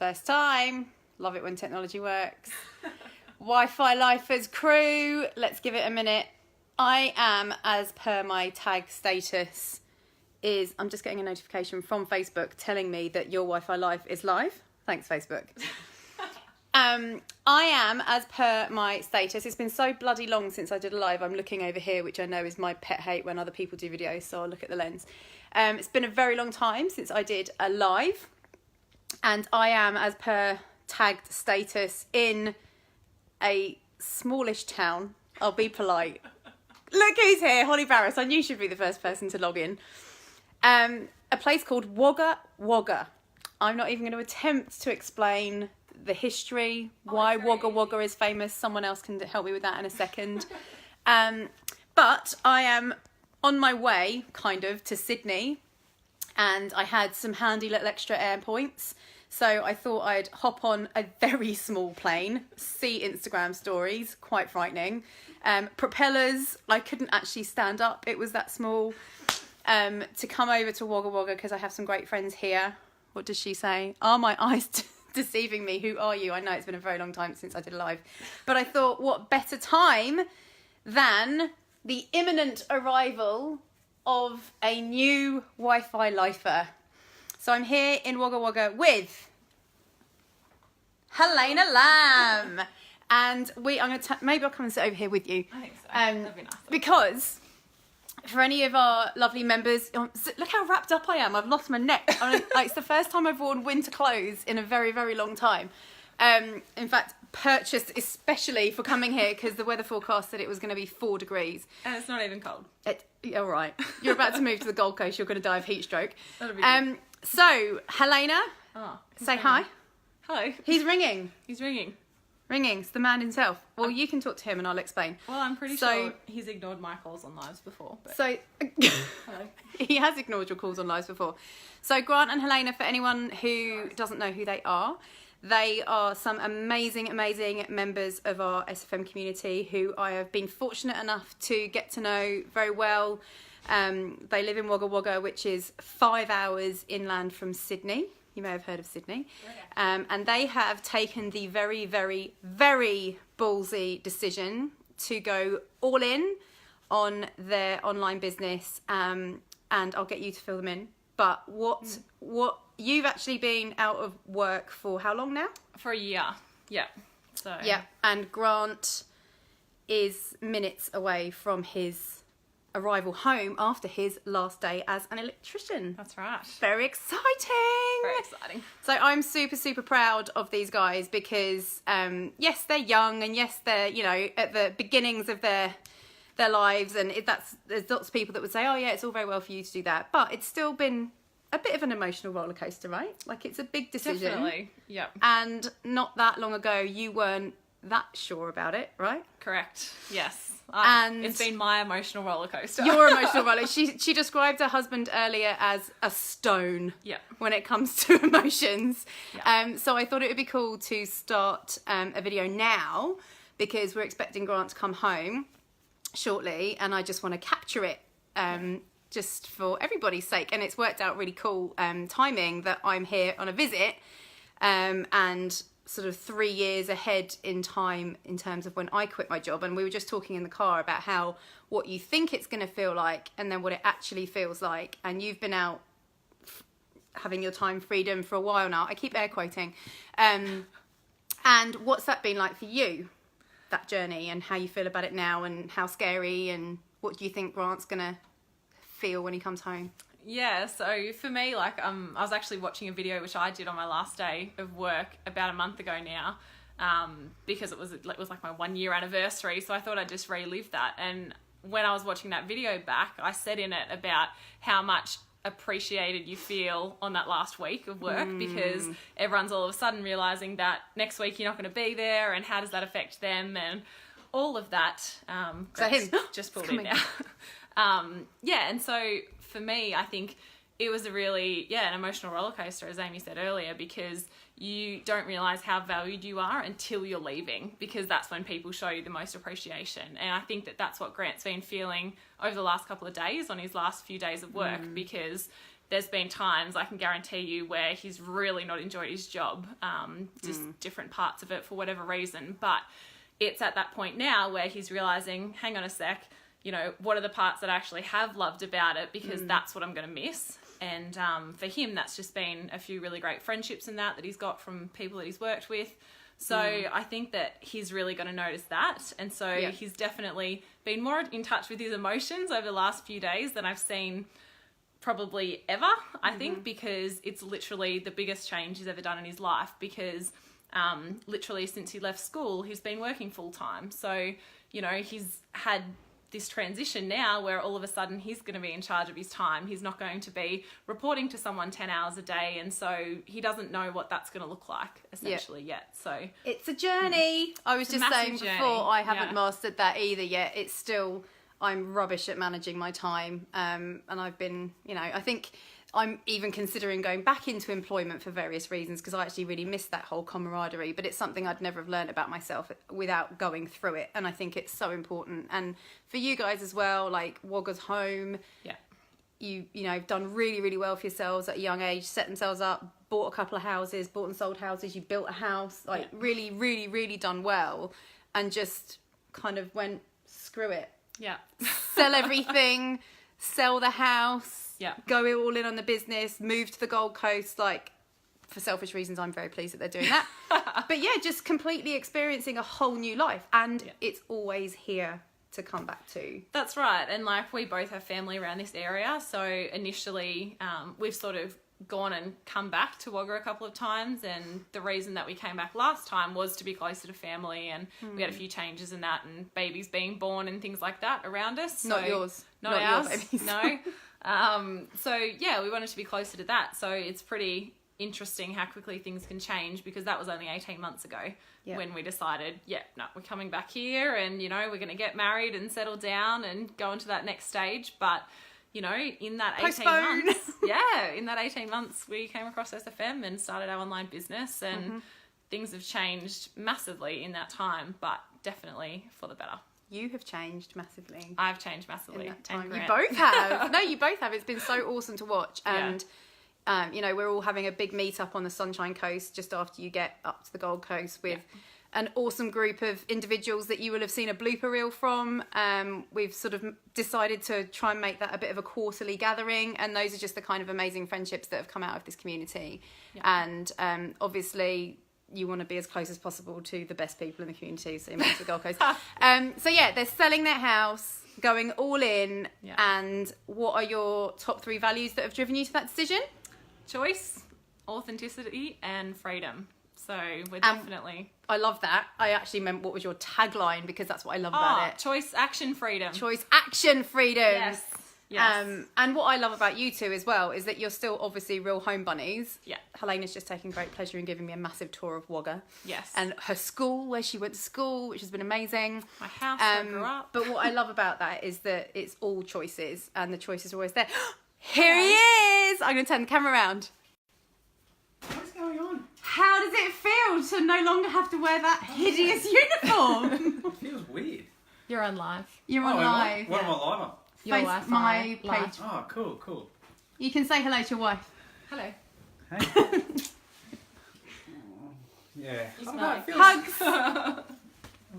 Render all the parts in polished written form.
first time. Love it when technology works. Wi-Fi Lifers crew, let's give it a minute. I am, as per my tag status, I'm just getting a notification from Facebook telling me that your Wi-Fi Life is live. Thanks, Facebook. I am, as per my status, it's been so bloody long since I did a live. I'm looking over here, which I know is my pet hate when other people do videos, so I'll look at the lens. It's been a very long time since I did a live, and I am, as per tagged status, in a smallish town. I'll be polite. Look who's here, Holly Barris. I knew she'd be the first person to log in. A place called Wagga Wagga. I'm not even going to attempt to explain the history, why Wagga Wagga is famous. Someone else can help me with that in a second. But I am on my way, kind of, to Sydney, and I had some handy little extra air points. So I thought I'd hop on a very small plane, see Instagram stories, quite frightening. Propellers, I couldn't actually stand up, it was that small. To come over to Wagga Wagga because I have some great friends here. What does she say? Are my eyes deceiving me? Who are you? I know it's been a very long time since I did a live. But I thought, what better time than the imminent arrival of a new Wi-Fi lifer. So I'm here in Wagga Wagga with Helena Lamb. And maybe I'll come and sit over here with you. I think so. That'd be nice. Because for any of our lovely members, look how wrapped up I am. I've lost my neck. It's the first time I've worn winter clothes in a very, very long time. In fact, purchased especially for coming here because the weather forecast said it was going to be 4 degrees. And it's not even cold. All right. You're about to move to the Gold Coast. You're going to die of heat stroke. That'll be good. So, Helena, say hi. Hello. He's ringing. He's ringing. Ringing. It's the man himself. Well, you can talk to him and I'll explain. Well, I'm pretty sure he's ignored my calls on lives before. But... So, hello. He has ignored your calls on lives before. So, Grant and Helena, for anyone who doesn't know who they are some amazing, amazing members of our SFM community who I have been fortunate enough to get to know very well. They live in Wagga Wagga, which is 5 hours inland from Sydney. You may have heard of Sydney. And they have taken the very, very, very ballsy decision to go all in on their online business. And I'll get you to fill them in. But what you've actually been out of work for how long now? For a year. Yeah. So yeah, and Grant is minutes away from his arrival home after his last day as an electrician. That's right. Very exciting. Very exciting. So I'm super, super proud of these guys because yes, they're young and yes, they're, at the beginnings of their lives, and there's lots of people that would say, oh yeah, it's all very well for you to do that, but it's still been a bit of an emotional roller coaster, right? Like, it's a big decision. Definitely. Yeah. And not that long ago you weren't that sure about it, right? Correct. Yes. And it's been my emotional roller coaster. Your emotional roller. She described her husband earlier as a stone. Yeah. When it comes to emotions. Yeah. So I thought it would be cool to start a video now because we're expecting Grant to come home shortly, and I just want to capture it just for everybody's sake. And it's worked out really cool timing that I'm here on a visit and sort of 3 years ahead in time in terms of when I quit my job. And we were just talking in the car about how what you think it's going to feel like and then what it actually feels like. And you've been out having your time freedom for a while now. I keep air quoting. And what's that been like for you, that journey, and how you feel about it now, and how scary, and what do you think Grant's going to feel when he comes home? Yeah, so for me, I was actually watching a video which I did on my last day of work about a month ago now, because it was like my 1 year anniversary, so I thought I'd just relive that. And when I was watching that video back, I said in it about how much appreciated you feel on that last week of work, because everyone's all of a sudden realising that next week you're not going to be there, and how does that affect them, and all of that. So him just pulled in now. Yeah, and so for me, I think it was a really, an emotional roller coaster, as Amy said earlier, because you don't realise how valued you are until you're leaving, because that's when people show you the most appreciation. And I think that that's what Grant's been feeling over the last couple of days on his last few days of work, because there's been times, I can guarantee you, where he's really not enjoyed his job, just different parts of it for whatever reason. But it's at that point now where he's realising, hang on a sec, you know, what are the parts that I actually have loved about it, because that's what I'm going to miss. And for him, that's just been a few really great friendships and that he's got from people that he's worked with. So I think that he's really going to notice that. And so he's definitely been more in touch with his emotions over the last few days than I've seen probably ever, I think, because it's literally the biggest change he's ever done in his life, because literally since he left school, he's been working full time. So, you know, he's had this transition now where all of a sudden he's going to be in charge of his time. He's not going to be reporting to someone 10 hours a day. And so he doesn't know what that's going to look like essentially yet. So it's a journey. I was just saying journey. before, I haven't mastered that either yet. It's still, I'm rubbish at managing my time. And I've been, you know, I think I'm even considering going back into employment for various reasons, because I actually really miss that whole camaraderie, but it's something I'd never have learned about myself without going through it. And I think it's so important. And for you guys as well, like Wagga's home, you know, have done really, really well for yourselves at a young age, set themselves up, bought a couple of houses, bought and sold houses, you built a house, like really, really, really done well, and just kind of went, screw it. Yeah. Sell everything, sell the house, go all in on the business, move to the Gold Coast. Like, for selfish reasons, I'm very pleased that they're doing that. But yeah, just completely experiencing a whole new life. And it's always here to come back to. That's right. And like, we both have family around this area. So initially, we've sort of gone and come back to Wagga a couple of times. And the reason that we came back last time was to be closer to family. And we had a few changes in that, and babies being born and things like that around us. So, not yours. Not ours. Your babies. No. So yeah, we wanted to be closer to that. So it's pretty interesting how quickly things can change, because that was only 18 months ago when we decided, we're coming back here, and, you know, we're going to get married and settle down and go into that next stage. But, you know, in that 18 months, in that 18 months, we came across SFM and started our online business, and things have changed massively in that time, but definitely for the better. You have changed massively. I've changed massively. In that time. You both have. No, you both have. It's been so awesome to watch. And, you know, we're all having a big meet up on the Sunshine Coast just after you get up to the Gold Coast with an awesome group of individuals that you will have seen a blooper reel from. We've sort of decided to try and make that a bit of a quarterly gathering. And those are just the kind of amazing friendships that have come out of this community. And obviously, you want to be as close as possible to the best people in the community, so you make the Gold Coast. So yeah, they're selling their house, going all in, and what are your top 3 values that have driven you to that decision? Choice, authenticity, and freedom. So we're definitely... I love that. I actually meant what was your tagline, because that's what I love about it. Choice, action, freedom. Choice, action, freedom. Yes. And what I love about you two as well is that you're still obviously real home bunnies. Yeah. Helena's just taking great pleasure in giving me a massive tour of Wagga. Yes. And her school, where she went to school, which has been amazing. My house, where I grew up. But what I love about that is that it's all choices, and the choices are always there. Here he is! I'm going to turn the camera around. What's going on? How does it feel to no longer have to wear that hideous uniform? It feels weird. You're on live. You're on live. What am I live on? Your Face Wi-Fi my live. page. Oh, cool. You can say hello to your wife. Hello. Hey. Yeah. You I don't smell know, like it feels- Hugs!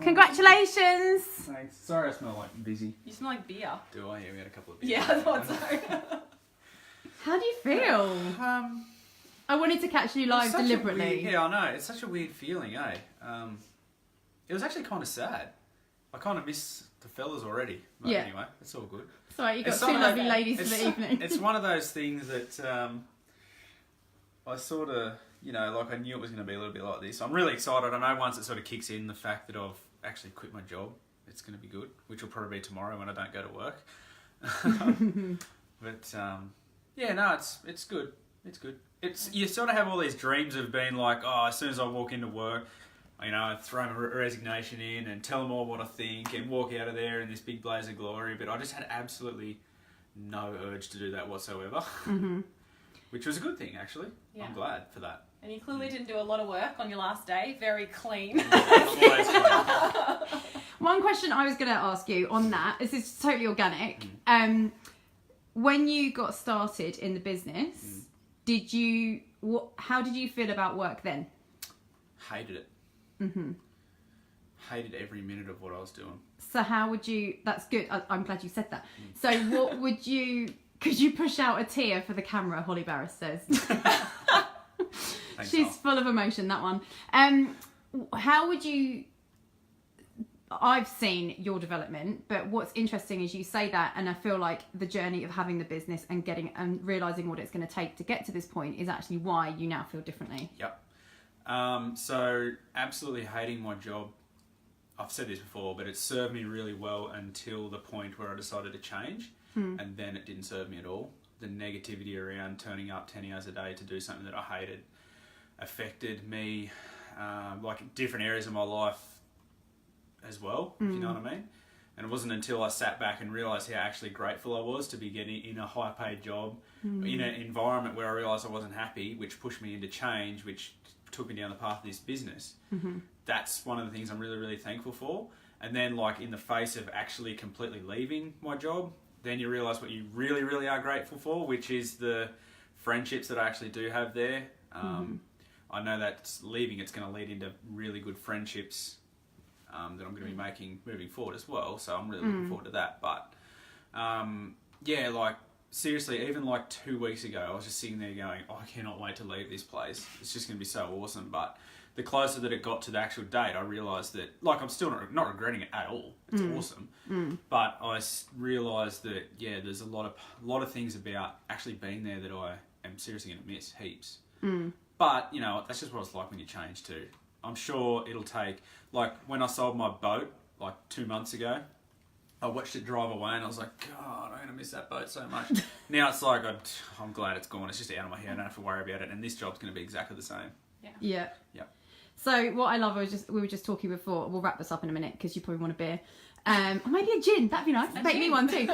Congratulations! Thanks. Sorry I smell like busy. You smell like beer. Do I? Yeah, we had a couple of beers. Yeah, I thought so. How do you feel? I wanted to catch you live deliberately. Yeah, I know. It's such a weird feeling, eh? It was actually kind of sad. I kind of miss the fellas already. But anyway, it's all good. Sorry, you got It's two some of lovely those- ladies for the evening. It's one of those things that I sort of, you know, like I knew it was going to be a little bit like this. I'm really excited. I know once it sort of kicks in, the fact that I've actually quit my job, it's going to be good, which will probably be tomorrow when I don't go to work. But yeah, no, it's good. It's good. You sort of have all these dreams of being like, oh, as soon as I walk into work, you know, I throw my resignation in and tell them all what I think and walk out of there in this big blaze of glory. But I just had absolutely no urge to do that whatsoever, which was a good thing, actually. Yeah. I'm glad for that. And you clearly didn't do a lot of work on your last day. Very clean. Always clean. One question I was going to ask you on that, this is totally organic. when you got started in the business, how did you feel about work then? Hated it. Hated every minute of what I was doing. So how would you, that's good, I'm glad you said that. So what would you, could you push out a tear for the camera, Holly Barris says. She's full of emotion, that one. How would you, I've seen your development, but what's interesting is you say that, and I feel like the journey of having the business and getting and realising what it's going to take to get to this point is actually why you now feel differently. Yep. So absolutely hating my job. I've said this before, but it served me really well until the point where I decided to change, and then it didn't serve me at all. The negativity around turning up 10 hours a day to do something that I hated affected me, like different areas of my life as well, if you know what I mean. And it wasn't until I sat back and realised how actually grateful I was to be getting in a high-paid job, in an environment where I realised I wasn't happy, which pushed me into change, which took me down the path of this business. That's one of the things I'm really, really thankful for. And then, like, in the face of actually completely leaving my job, then you realise what you really, really are grateful for, which is the friendships that I actually do have there. I know that leaving, it's going to lead into really good friendships that I'm going to be making moving forward as well. So I'm really looking forward to that. But yeah, like seriously, even like 2 weeks ago, I was just sitting there going, oh, I cannot wait to leave this place. It's just going to be so awesome. But the closer that it got to the actual date, I realised that, like, I'm still not regretting it at all. It's awesome. But I realised that, yeah, there's a lot of things about actually being there that I am seriously going to miss heaps. But, you know, that's just what it's like when you change too. I'm sure it'll take, like, when I sold my boat, like 2 months ago, I watched it drive away and I was like, God, I'm going to miss that boat so much. Now it's like, I'm glad it's gone. It's just out of my head. I don't have to worry about it. And this job's going to be exactly the same. Yeah. Yep. So what I love, we were just talking before, we'll wrap this up in a minute because you probably want a beer. Or maybe a gin, that'd be nice. Make me one too.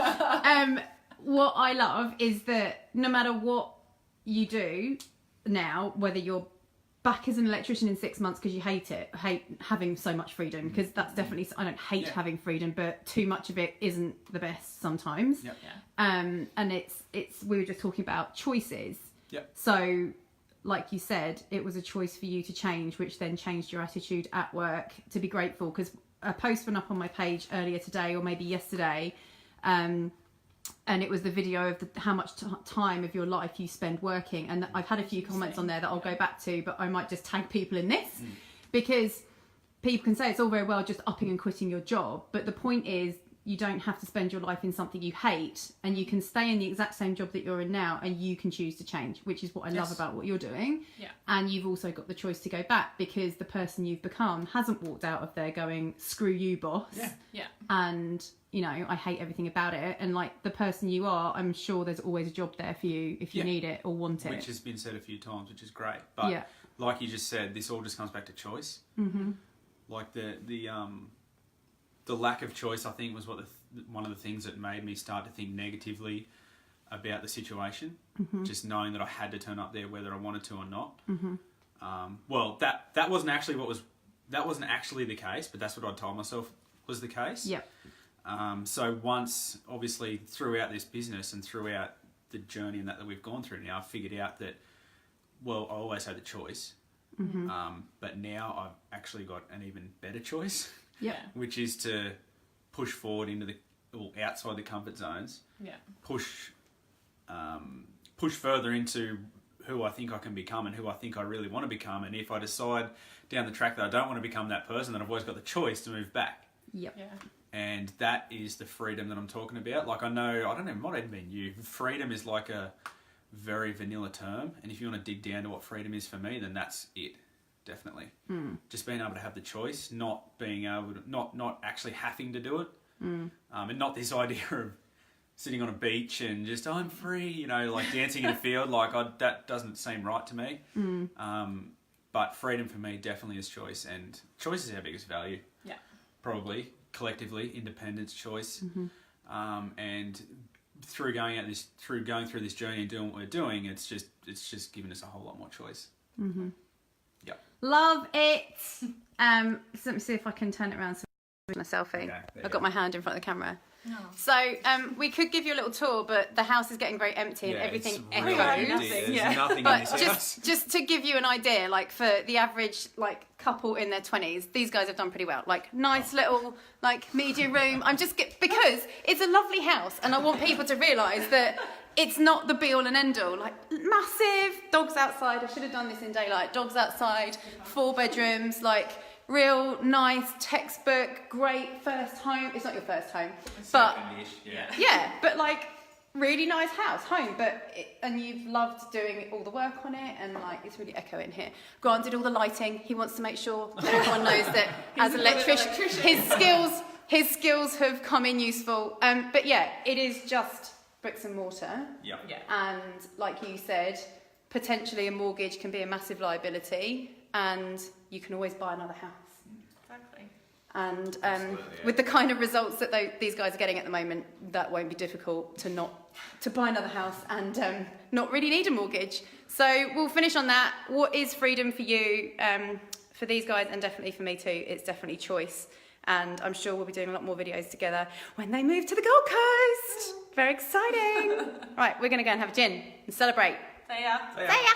What I love is that no matter what you do now, whether you're back as an electrician in 6 months because you hate having so much freedom, because that's definitely, I don't hate having freedom, but too much of it isn't the best sometimes. Yep. And it's we were just talking about choices. Yep. So like you said, it was a choice for you to change, which then changed your attitude at work to be grateful, because a post went up on my page earlier today or maybe yesterday, and it was the video of how much time of your life you spend working. And I've had a few comments on there that I'll go back to, but I might just tag people in this because people can say it's all very well just upping and quitting your job. But the point is, you don't have to spend your life in something you hate, and you can stay in the exact same job that you're in now, and you can choose to change, which is what I love about what you're doing. Yeah. And you've also got the choice to go back, because the person you've become hasn't walked out of there going, screw you, boss. Yeah. And, you know, I hate everything about it. And like the person you are, I'm sure there's always a job there for you if you need it or want it. Which has been said a few times, which is great. But like you just said, this all just comes back to choice. Like the lack of choice, I think, was one of the things that made me start to think negatively about the situation. Just knowing that I had to turn up there whether I wanted to or not. Well, that wasn't actually the case, but that's what I told myself was the case. Yep. So once, obviously, throughout this business and throughout the journey and that we've gone through now, I've figured out that, well, I always had the choice. But now I've actually got an even better choice. Which is to push forward into outside the comfort zones. Push further into who I think I can become and who I think I really want to become. And if I decide down the track that I don't want to become that person, then I've always got the choice to move back. And that is the freedom that I'm talking about. Like, I know, I don't know, it might even been you. Freedom is like a very vanilla term. And if you want to dig down to what freedom is for me, then that's it. Definitely. Just being able to have the choice, not being able to, not actually having to do it. And not this idea of sitting on a beach and just, oh, I'm free, you know, like dancing in a field. Like, that doesn't seem right to me. But freedom for me definitely is choice, and choice is our biggest value. Probably collectively, independence, choice. And through going through this journey and doing what we're doing, it's just given us a whole lot more choice. Love it. So let me see if I can turn it around so my selfie. Okay, I've got my hand in front of the camera. So we could give you a little tour, but the house is getting very empty and everything really echoes. empty. There's Yeah. nothing in But this house. just to give you an idea, like for the average like couple in their 20s, these guys have done pretty well. Like nice little like media room. Because it's a lovely house, and I want people to realise that it's not the be all and end all. Like massive dogs outside. I should have done this in daylight. Dogs outside, 4 bedrooms, like real nice textbook, great first home. It's not your first home, but yeah, but like really nice house, home, and you've loved doing all the work on it, and like it's really echo in here. Grant did all the lighting. He wants to make sure that everyone knows that as an electrician, his skills have come in useful. But yeah, it is just bricks and mortar. Yeah. And like you said, potentially a mortgage can be a massive liability, and you can always buy another house. Exactly. And with the kind of results that these guys are getting at the moment, that won't be difficult to buy another house and not really need a mortgage. So we'll finish on that. What is freedom for you? For these guys, and definitely for me too, it's definitely choice. And I'm sure we'll be doing a lot more videos together when they move to the Gold Coast. Very exciting. Right, we're going to go and have a gin and celebrate. See ya. See ya.